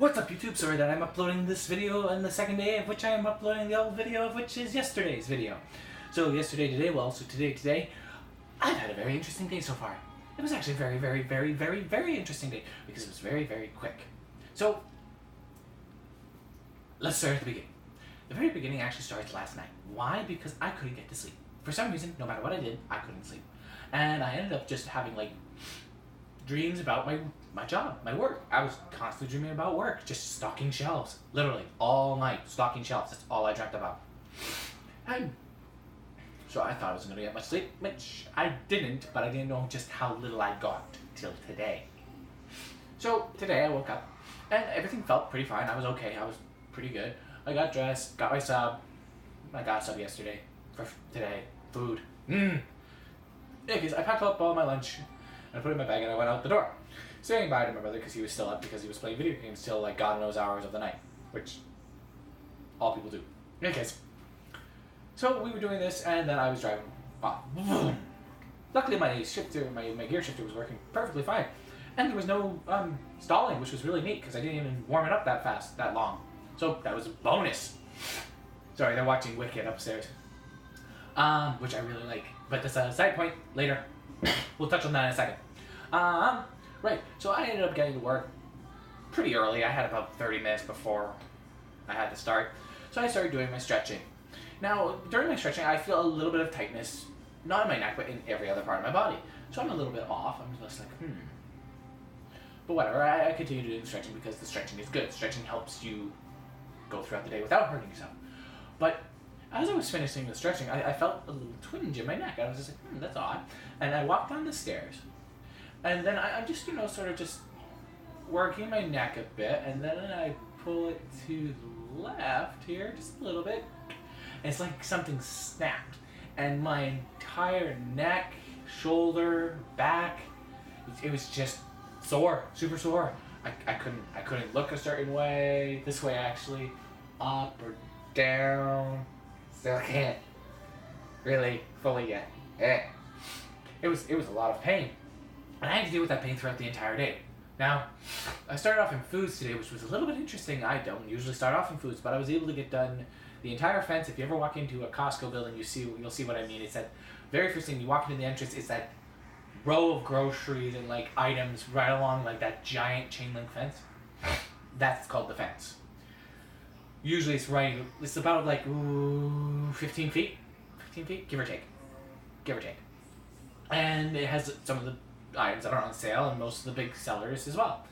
What's up, YouTube? Sorry that I'm uploading this video on the second day of which I am uploading the old video of which is yesterday's video. So today, I've had a very interesting day so far. It was actually a very interesting day because it was very quick. So, let's start at the beginning. The very beginning actually starts last night. Why? Because I couldn't get to sleep. For some reason, no matter what I did, I couldn't sleep. And I ended up just having dreams about my job, my work. I was constantly dreaming about work, just stocking shelves. Literally, all night, stocking shelves. That's all I dreamt about. And so I thought I wasn't going to get much sleep, which I didn't, but I didn't know just how little I got till today. So today I woke up, and everything felt pretty fine. I was okay. I was pretty good. I got dressed, got my sub. I got a sub yesterday for today. Food. Yeah, because I packed up all my lunch, and I put it in my bag, and I went out the door. Saying bye to my brother because he was still up because he was playing video games till God knows hours of the night, which all people do. In any case, so we were doing this, and then I was driving off. Luckily, my shifter, my gear shifter was working perfectly fine, and there was no stalling, which was really neat because I didn't even warm it up that long. So that was a bonus. Sorry, they're watching Wicked upstairs, which I really like, but that's a side point later. We'll touch on that in a second. Right, so I ended up getting to work pretty early. I had about 30 minutes before I had to start. So I started doing my stretching. Now, during my stretching, I feel a little bit of tightness, not in my neck, but in every other part of my body. So I'm a little bit off. I'm just like, But whatever, I continue doing stretching because the stretching is good. Stretching helps you go throughout the day without hurting yourself. But as I was finishing the stretching, I felt a little twinge in my neck. I was just like, that's odd. And I walked down the stairs. And then I'm just, sort of just working my neck a bit, and then I pull it to the left here, just a little bit. And it's like something snapped. And my entire neck, shoulder, back, it was just sore, super sore. I couldn't look a certain way, this way actually, up or down. Still can't really fully yet. It was a lot of pain. And I had to deal with that pain throughout the entire day. Now, I started off in foods today, which was a little bit interesting. I don't usually start off in foods, but I was able to get done the entire fence. If you ever walk into a Costco building, you'll see what I mean. It's that very first thing you walk into the entrance, it's that row of groceries and items right along that giant chain link fence. That's called the fence. Usually it's about 15 feet, give or take. And it has some of the items that are on sale and most of the big sellers as well.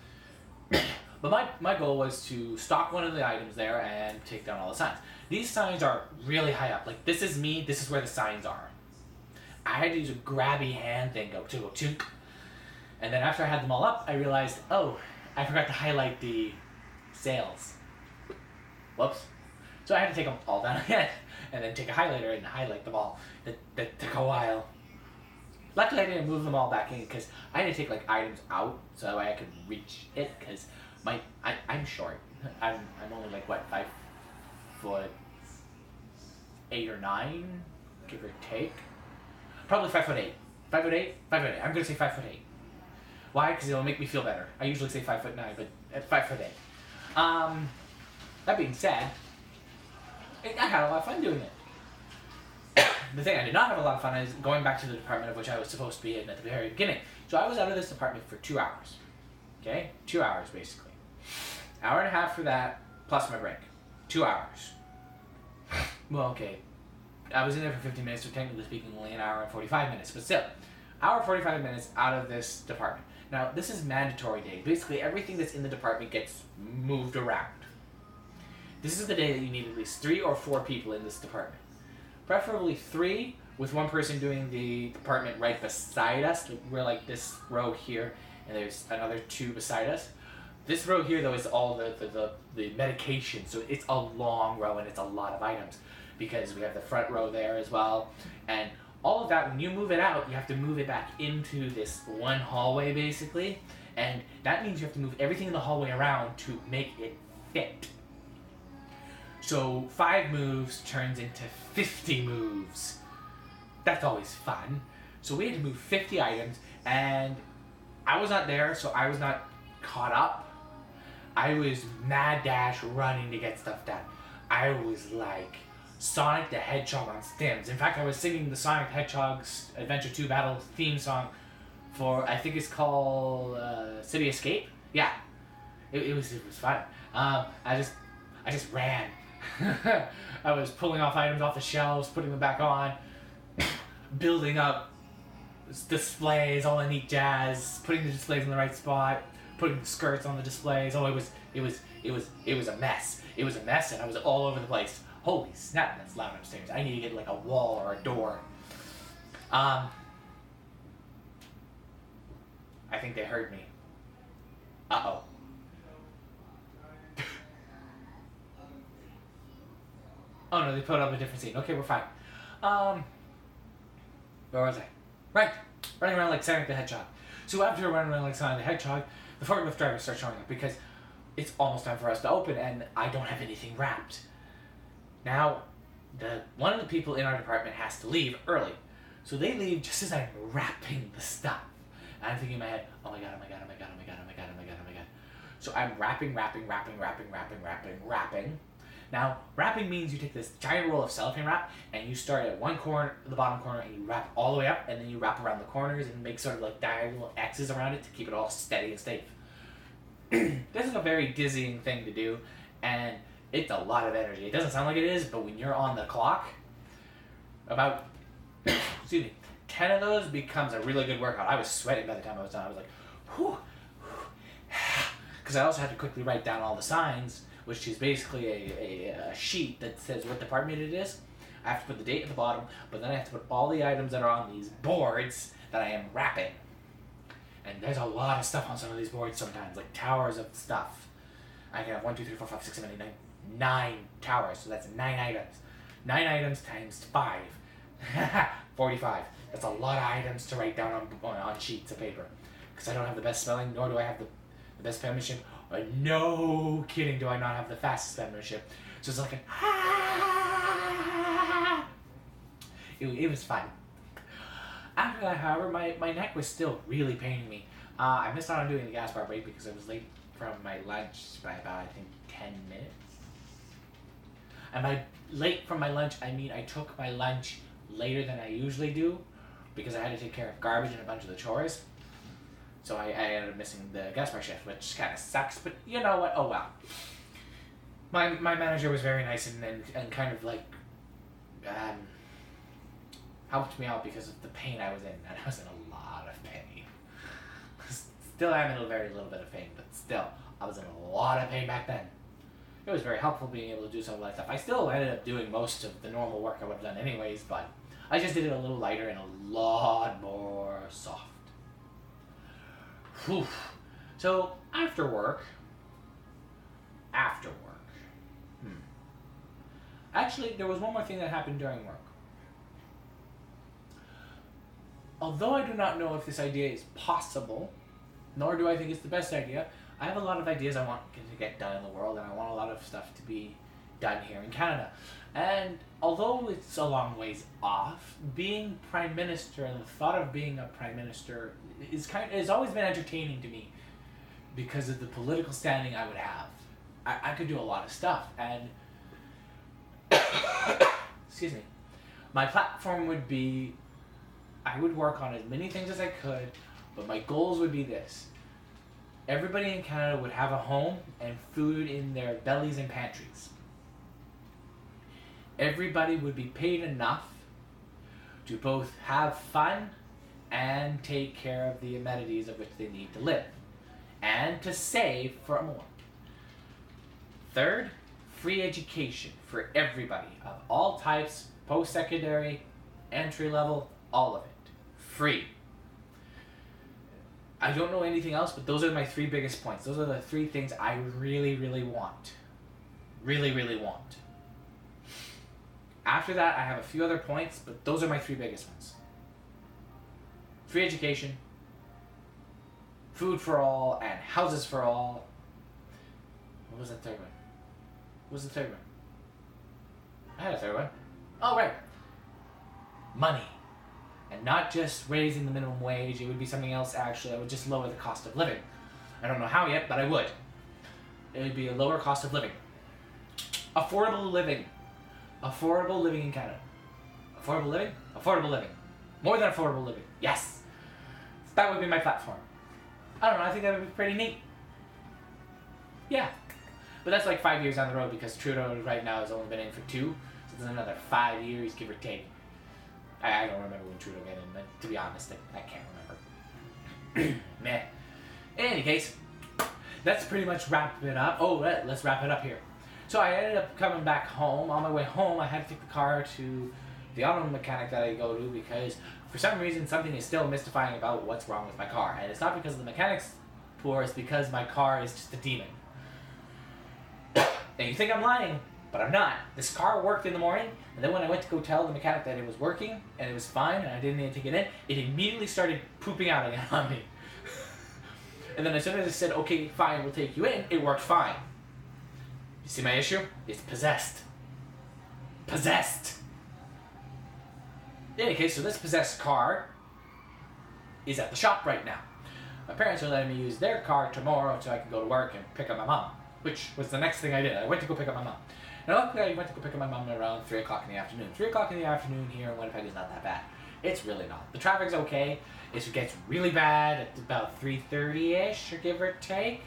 But my goal was to stock one of the items there and take down all the signs. These signs are really high up. This is me, this is where the signs are. I had to use a grabby hand thing, go chunk. And then after I had them all up, I realized, I forgot to highlight the sales. Whoops. So I had to take them all down again, and then take a highlighter and highlight them all. That took a while. Luckily, I didn't move them all back in because I had to take items out so that way I could reach it. Because I'm short. I'm only 5'8" or 9", give or take. Probably 5'8". 5'8". I'm gonna say 5'8". Why? Because it'll make me feel better. I usually say 5'9", but at 5'8". That being said, I had a lot of fun doing it. The thing I did not have a lot of fun is going back to the department of which I was supposed to be in at the very beginning. So I was out of this department for 2 hours. Okay? 2 hours, basically. Hour and a half for that, plus my break. 2 hours. Well, okay. I was in there for 15 minutes, so technically speaking, only an hour and 45 minutes. But still, hour and 45 minutes out of this department. Now, this is mandatory day. Basically, everything that's in the department gets moved around. This is the day that you need at least 3 or 4 people in this department. Preferably 3, with one person doing the department right beside us. We're this row here, and there's another 2 beside us. This row here, though, is all the medication, so it's a long row, and it's a lot of items, because we have the front row there as well. And all of that, when you move it out, you have to move it back into this one hallway, basically. And that means you have to move everything in the hallway around to make it fit. So 5 moves turns into 50 moves. That's always fun. So we had to move 50 items, and I was not there, so I was not caught up. I was mad dash running to get stuff done. I was like Sonic the Hedgehog on stims. In fact, I was singing the Sonic the Hedgehog's Adventure 2 Battle theme song for, I think it's called City Escape. Yeah, it was fun. I just ran. I was pulling off items off the shelves, putting them back on, building up displays, all the neat jazz, putting the displays in the right spot, putting the skirts on the displays. Oh, it was a mess. It was a mess, and I was all over the place. Holy snap, that's loud upstairs. I need to get like a wall or a door. I think they heard me. Uh-oh. Oh no, they put up a different scene. Okay, we're fine. Where was I? Right, running around like Sonic the Hedgehog. So after running around like Sonic the Hedgehog, the forklift driver starts showing up because it's almost time for us to open and I don't have anything wrapped. Now, one of the people in our department has to leave early. So they leave just as I'm wrapping the stuff. And I'm thinking in my head, oh my god, oh my god, oh my god, oh my god, oh my god, oh my god, oh my god. So I'm wrapping. Now, wrapping means you take this giant roll of cellophane wrap and you start at one corner, the bottom corner, and you wrap all the way up, and then you wrap around the corners and make sort of like diagonal X's around it to keep it all steady and safe. This is a very dizzying thing to do, and it's a lot of energy. It doesn't sound like it is, but when you're on the clock, about, 10 of those becomes a really good workout. I was sweating by the time I was done. I was like, whew. Because I also had to quickly write down all the signs, which is basically a sheet that says what department it is. I have to put the date at the bottom, but then I have to put all the items that are on these boards that I am wrapping. And there's a lot of stuff on some of these boards sometimes, like towers of stuff. I can have 1, 2, 3, 4, 5, 6, 7, 8, 9 towers, so that's 9 items. 9 items times 5. 45. That's a lot of items to write down on sheets of paper. Because I don't have the best spelling, nor do I have the best penmanship. No kidding, do I not have the fastest penmanship. So it's like it was fun. After that, however, my neck was still really paining me. I missed out on doing the gas bar break because I was late from my lunch by about, I think, 10 minutes. And by late from my lunch, I mean I took my lunch later than I usually do because I had to take care of garbage and a bunch of the chores. So I ended up missing the gas bar shift, which kind of sucks, but you know what? Oh well. My manager was very nice and kind of like helped me out because of the pain I was in, and I was in a lot of pain. Still am in a very little bit of pain, but still, I was in a lot of pain back then. It was very helpful being able to do some of that stuff. I still ended up doing most of the normal work I would have done anyways, but I just did it a little lighter and a lot more soft. Whew. So, after work, actually, there was one more thing that happened during work. Although I do not know if this idea is possible, nor do I think it's the best idea, I have a lot of ideas I want to get done in the world, and I want a lot of stuff to be done here in Canada. And although it's a long ways off, being Prime Minister and the thought of being a Prime Minister has always been entertaining to me because of the political standing I would have. I could do a lot of stuff, and excuse me, my platform would be, I would work on as many things as I could, but my goals would be this. Everybody in Canada would have a home and food in their bellies and pantries. Everybody would be paid enough to both have fun and take care of the amenities of which they need to live, and to save for more. Third, free education for everybody of all types, post-secondary, entry level, all of it. Free. I don't know anything else, but those are my 3 biggest points. Those are the 3 things I really, really want. Really, really want. After that, I have a few other points, but those are my 3 biggest ones. Free education, food for all, and houses for all. What was the third one? I had a third one. Oh, right. Money. And not just raising the minimum wage, it would be something else actually. I would just lower the cost of living. I don't know how yet, but I would. It would be a lower cost of living. Affordable living. Affordable living in Canada. Affordable living? Affordable living. More than affordable living. Yes. That would be my platform. I don't know, I think that would be pretty neat. Yeah. But that's like 5 years down the road because Trudeau right now has only been in for 2. So there's another 5 years, give or take. I don't remember when Trudeau got in, but to be honest, I can't remember. Meh. In any case, that's pretty much wrap it up. Oh, let's wrap it up here. So I ended up coming back home. On my way home, I had to take the car to the auto mechanic that I go to because for some reason something is still mystifying about what's wrong with my car. And it's not because of the mechanic's poor, it's because my car is just a demon. And you think I'm lying, but I'm not. This car worked in the morning, and then when I went to go tell the mechanic that it was working and it was fine and I didn't need to take it in, it immediately started pooping out again on me. And then as soon as I said, okay, fine, we'll take you in, it worked fine. You see my issue? It's possessed. Possessed! In any case, so this possessed car is at the shop right now. My parents are letting me use their car tomorrow so I can go to work and pick up my mom, which was the next thing I did. I went to go pick up my mom. Now, luckily, I went to go pick up my mom around 3 o'clock in the afternoon. 3 o'clock in the afternoon here in Winnipeg is not that bad. It's really not. The traffic's okay. It gets really bad at about 3:30-ish, or give or take.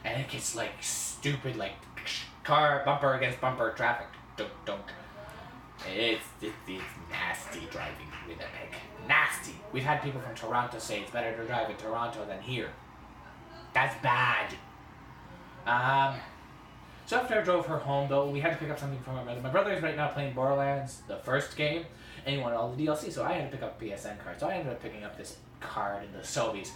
And it gets, like, stupid, like, car bumper against bumper traffic. Dunk. It's nasty driving in Winnipeg. Nasty. We've had people from Toronto say it's better to drive in Toronto than here. That's bad. So after I drove her home, though, we had to pick up something from my brother. My brother is right now playing Borderlands, the first game, and he wanted all the DLC, so I had to pick up a PSN card. So I ended up picking up this card in the Sobeys.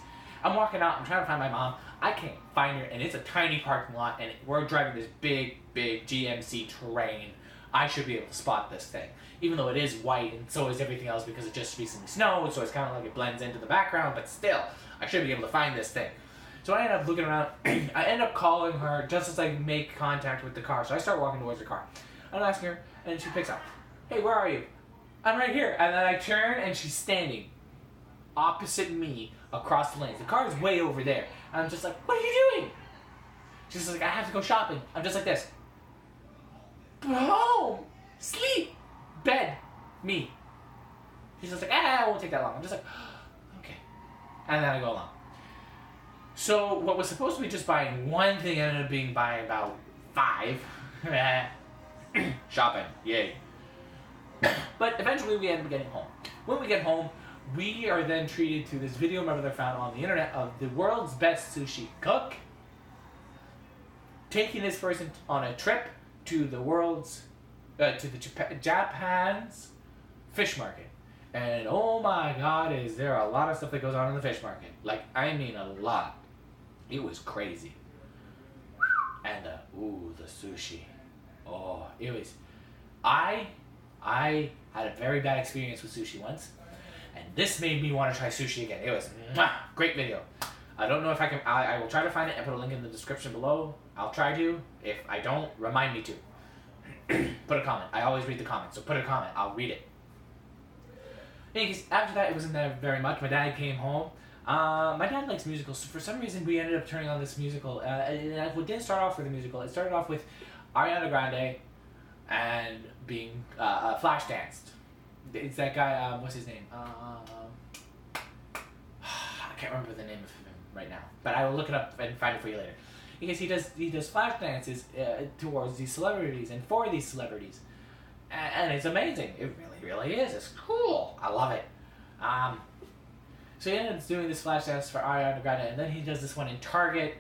I'm walking out, I'm trying to find my mom. I can't find her, and it's a tiny parking lot, and we're driving this big GMC terrain. I should be able to spot this thing, even though it is white, and so is everything else because it just recently snowed, so it's kind of like it blends into the background, but still, I should be able to find this thing. So I end up looking around, I end up calling her just as I make contact with the car. So I start walking towards the car. I'm asking her, and she picks up. Hey, where are you? I'm right here. And then I turn, and she's standing opposite me across the lanes. The car is way over there. And I'm just like, what are you doing? She's like, I have to go shopping. I'm just like this. Go home. Sleep. Bed. Me. She's just like, it won't take that long. I'm just like, okay. And then I go along. So what was supposed to be just buying one thing ended up being buying about 5. Shopping. Yay. But eventually we end up getting home. When we get home, we are then treated to this video my brother found on the internet of the world's best sushi cook taking this person on a trip to the Japan's fish market. And oh my god, is there a lot of stuff that goes on in the fish market. Like, I mean a lot. It was crazy. And the sushi. Oh, it was... I had a very bad experience with sushi once, and this made me want to try sushi again. It was great video. I don't know if I can... I will try to find it and put a link in the description below. I'll try to. If I don't, remind me to. Put a comment. I always read the comments, so put a comment. I'll read it. Anyways, after that, it wasn't that very much. My dad came home. My dad likes musicals, so for some reason we ended up turning on this musical. It didn't start off with a musical. It started off with Ariana Grande and being Flashdance. It's that guy, what's his name? I can't remember the name of him right now, but I will look it up and find it for you later. Because he does flash dances towards these celebrities and for these celebrities. And it's amazing. It really is. It's cool. I love it. So he ended up doing this flash dance for Ariana Grande, and then he does this one in Target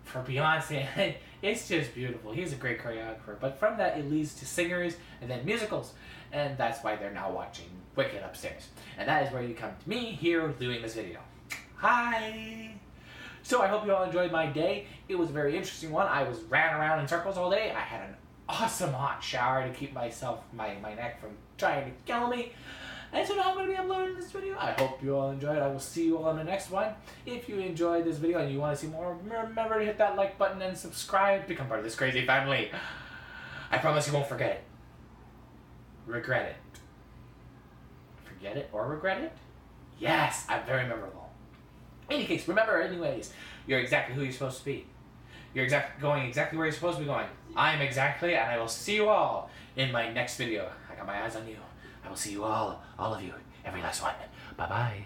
for Beyonce, and it's just beautiful. He's a great choreographer. But from that, it leads to singers and then musicals, and that's why they're now watching Wicked upstairs. And that is where you come to me here doing this video. Hi! So I hope you all enjoyed my day. It was a very interesting one. I ran around in circles all day. I had an awesome hot shower to keep my neck from trying to kill me. And so now I'm going to be uploading this video. I hope you all enjoyed. I will see you all in the next one. If you enjoyed this video and you want to see more, remember to hit that like button and subscribe. Become part of this crazy family. I promise you won't forget it. Regret it. Forget it or regret it? Yes, I'm very memorable. In any case, remember anyways, you're exactly who you're supposed to be. You're going exactly where you're supposed to be going. I am exactly, and I will see you all in my next video. I got my eyes on you. I will see you all of you, every last one. Bye-bye.